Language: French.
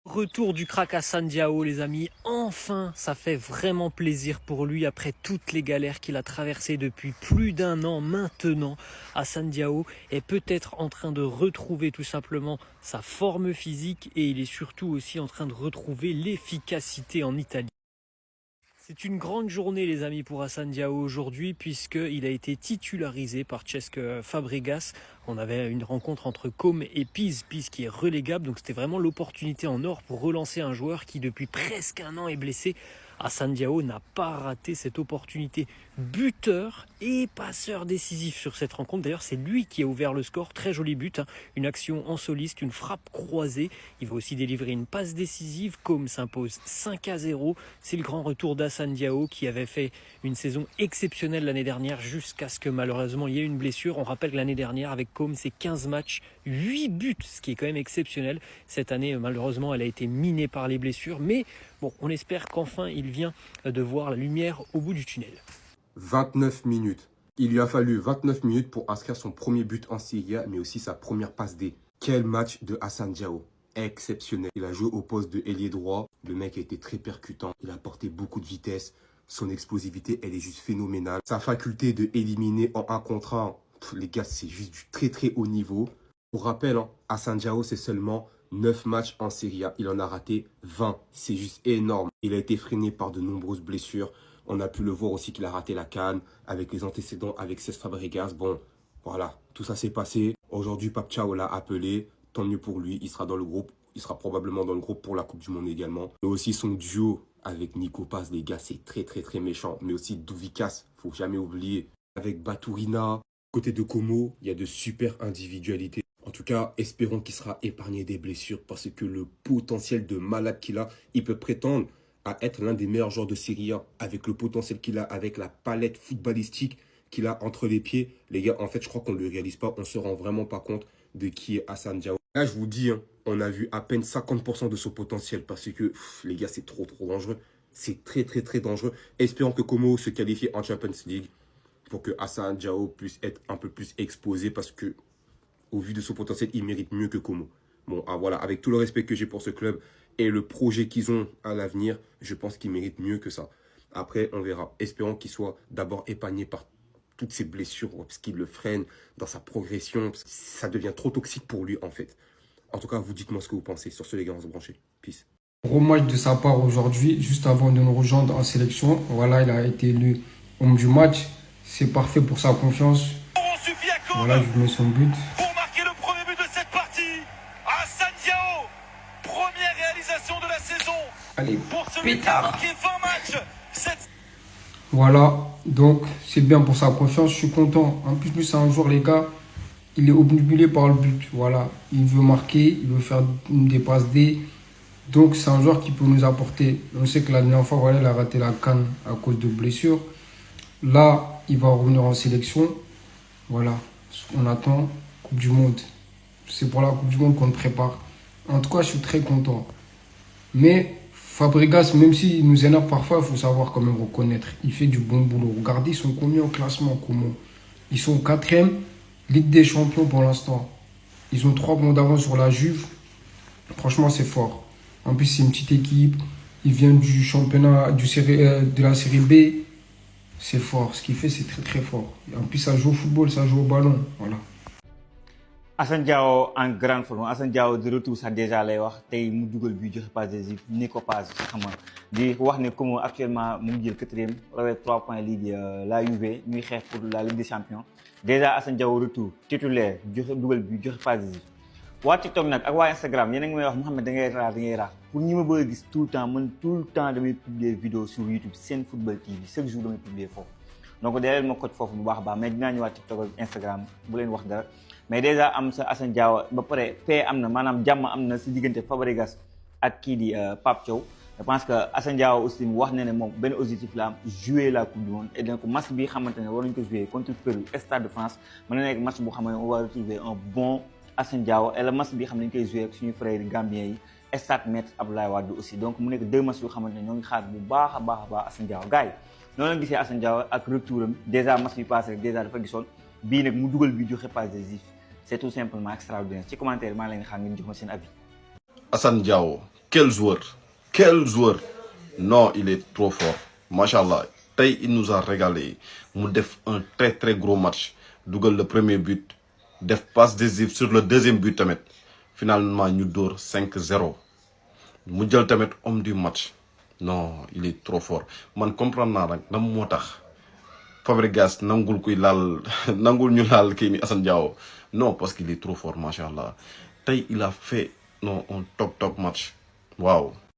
Retour du crack Assane Diao les amis, enfin ça fait vraiment plaisir pour lui après toutes les galères qu'il a traversées depuis plus d'un an maintenant. Assane Diao est peut-être en train de retrouver tout simplement sa forme physique et il est surtout aussi en train de retrouver l'efficacité en Italie. C'est une grande journée les amis pour Assane Diao aujourd'hui puisqu'il a été titularisé par Cesc Fabregas. On avait une rencontre entre Com et Pise qui est relégable, donc c'était vraiment l'opportunité en or pour relancer un joueur qui depuis presque un an est blessé. Assane Diao n'a pas raté cette opportunité. Buteur et passeur décisif sur cette rencontre. D'ailleurs, c'est lui qui a ouvert le score. Très joli but, hein. Une action en soliste, une frappe croisée. Il va aussi délivrer une passe décisive. Com s'impose 5-0. C'est le grand retour d'Assane Diao qui avait fait une saison exceptionnelle l'année dernière jusqu'à ce que malheureusement il y ait une blessure. On rappelle que l'année dernière avec Com, c'est 15 matchs, 8 buts, ce qui est quand même exceptionnel. Cette année, malheureusement, elle a été minée par les blessures. Mais bon, on espère qu'enfin il vient de voir la lumière au bout du tunnel. 29 minutes. Il lui a fallu 29 minutes pour inscrire son premier but en Serie A, mais aussi sa première passe D. Quel match de Assane Diao. Exceptionnel. Il a joué au poste de ailier droit. Le mec a été très percutant. Il a apporté beaucoup de vitesse. Son explosivité, elle est juste phénoménale. Sa faculté de éliminer en 1 contre 1, les gars, c'est juste du très très haut niveau. Pour rappel, hein, Assane Diao, c'est seulement 9 matchs en Serie A. Il en a raté 20. C'est juste énorme. Il a été freiné par de nombreuses blessures. On a pu le voir aussi qu'il a raté la CAN avec les antécédents avec Cesc Fabregas. Bon, voilà, tout ça s'est passé. Aujourd'hui, Pape Thiaw l'a appelé. Tant mieux pour lui, il sera dans le groupe. Il sera probablement dans le groupe pour la Coupe du Monde également. Mais aussi son duo avec Nico Paz, les gars, c'est très très très méchant. Mais aussi Douvikas, faut jamais oublier. Avec Baturina, côté de Como, il y a de super individualités. En tout cas, espérons qu'il sera épargné des blessures parce que le potentiel de malade qu'il a, il peut prétendre à être l'un des meilleurs joueurs de Serie A avec le potentiel qu'il a, avec la palette footballistique qu'il a entre les pieds. Les gars, en fait, je crois qu'on ne le réalise pas. On ne se rend vraiment pas compte de qui est Assane Diao. Là, je vous dis, hein, on a vu à peine 50% de son potentiel parce que, les gars, c'est trop, trop dangereux. C'est très, très, très dangereux. Espérons que Como se qualifie en Champions League pour que Assane Diao puisse être un peu plus exposé parce que, au vu de son potentiel, il mérite mieux que Como. Bon, ah, voilà, avec tout le respect que j'ai pour ce club et le projet qu'ils ont à l'avenir, je pense qu'ils méritent mieux que ça. Après, on verra. Espérons qu'il soit d'abord épargné par toutes ces blessures, parce qu'il le freine dans sa progression. Parce que ça devient trop toxique pour lui, en fait. En tout cas, vous dites-moi ce que vous pensez. Sur ce, les gars, on se branche. Peace. Gros match de sa part aujourd'hui, juste avant de nous rejoindre en sélection. Voilà, il a été élu homme du match. C'est parfait pour sa confiance. Voilà, je mets son but. Pour marquer le premier but de cette partie, Assane Diao, première réalisation de la saison. Allez, Pour celui qui a marqué 20 matchs. Voilà, donc c'est bien pour sa confiance, je suis content. En plus, lui, c'est un joueur, les gars, il est obnubilé par le but. Voilà, il veut marquer, il veut faire des passes D. Donc, c'est un joueur qui peut nous apporter. On sait que la dernière fois, voilà, il a raté la CAN à cause de blessures. Là, il va revenir en sélection. Voilà, on attend Coupe du Monde. C'est pour la Coupe du Monde qu'on le prépare. En tout cas, je suis très content. Mais Fabregas, même s'il nous énerve parfois, il faut savoir quand même reconnaître. Il fait du bon boulot. Regardez, ils sont combien au classement, comment? Ils sont au 4e, Ligue des Champions pour l'instant. Ils ont 3 points d'avance sur la Juve. Franchement, c'est fort. En plus, c'est une petite équipe. Ils viennent du championnat de la série B. C'est fort. Ce qu'il fait, c'est très très fort. Et en plus, ça joue au football, ça joue au ballon. Voilà. Assane Diao en grande forme. Assane Diao de retour sax déjà lay wax tey mu dugal bi joxe passe décisif Nico Paz xam nga di wax ne comme actuellement mu ngi jël 4e rawee 3 points lii di la Juve ñuy xeex pour la Ligue des Champions. Déjà Assane Diao retour titulaire joxe dugal bi joxe passe décisif. Waa TikTok nag ak waa Instagram yéen a ngi may wax Mouhamed da ngay rax pour ñi ma bëgg a gis tout le temps man tout le temps damay publier vidéo sur YouTube Sen Football TV chaque jour damay publier foofu. Donc dee leen ma coach foofu bu baax a baax mais dinaa ñëwaat TikTok ak Instagram bu leen wax dara. Mais déjà am sa Assane Diao ba pare paix am na maanaam jàmm am na si diggante Fabregas ak kii di Pape Thiaw. Je pense que Assane Diao aussi wax na ne moom benn objectif la am jouer la Coupe du Monde et donc match bi xamante ne war nañu ko jouer contre Pérou Stade de France mën na nekk match boo xam ne on va retrouver un bon Assane Diao et le match bi xam ne dañu koy jouer ak suñu frères Gambien yi Stade Maître Abdoulaye Wade aussi donc mu nekk 2 matchs yoo xamante ne ñoo ngi xaar bu baax a baax Assane Diao gars yi noonu la gisee Assane Diao ak retouram déjà match bi passé rek déjà dafa gisoon bii nag mu dugal bi joxe passe décisif. C'est tout simplement extraordinaire. Ci commentaire maa leen xaar ngeen jox ma seen avis. Assane Diao quel joueur non il est trop fort machallah tey il nous a régalé mu def un très très gros match dugal le premier but def passe décisive sur le deuxième but tamit finalement ñu dóor 5-0 mu jël tamit homme du match non il est trop fort man comprendre naa nag nam moo tax Fabregas nangul kuy laal nangul ñu laal kii ni Assane Diao non parce qu'il est trop fort machallah tey il a fait non un top match waaw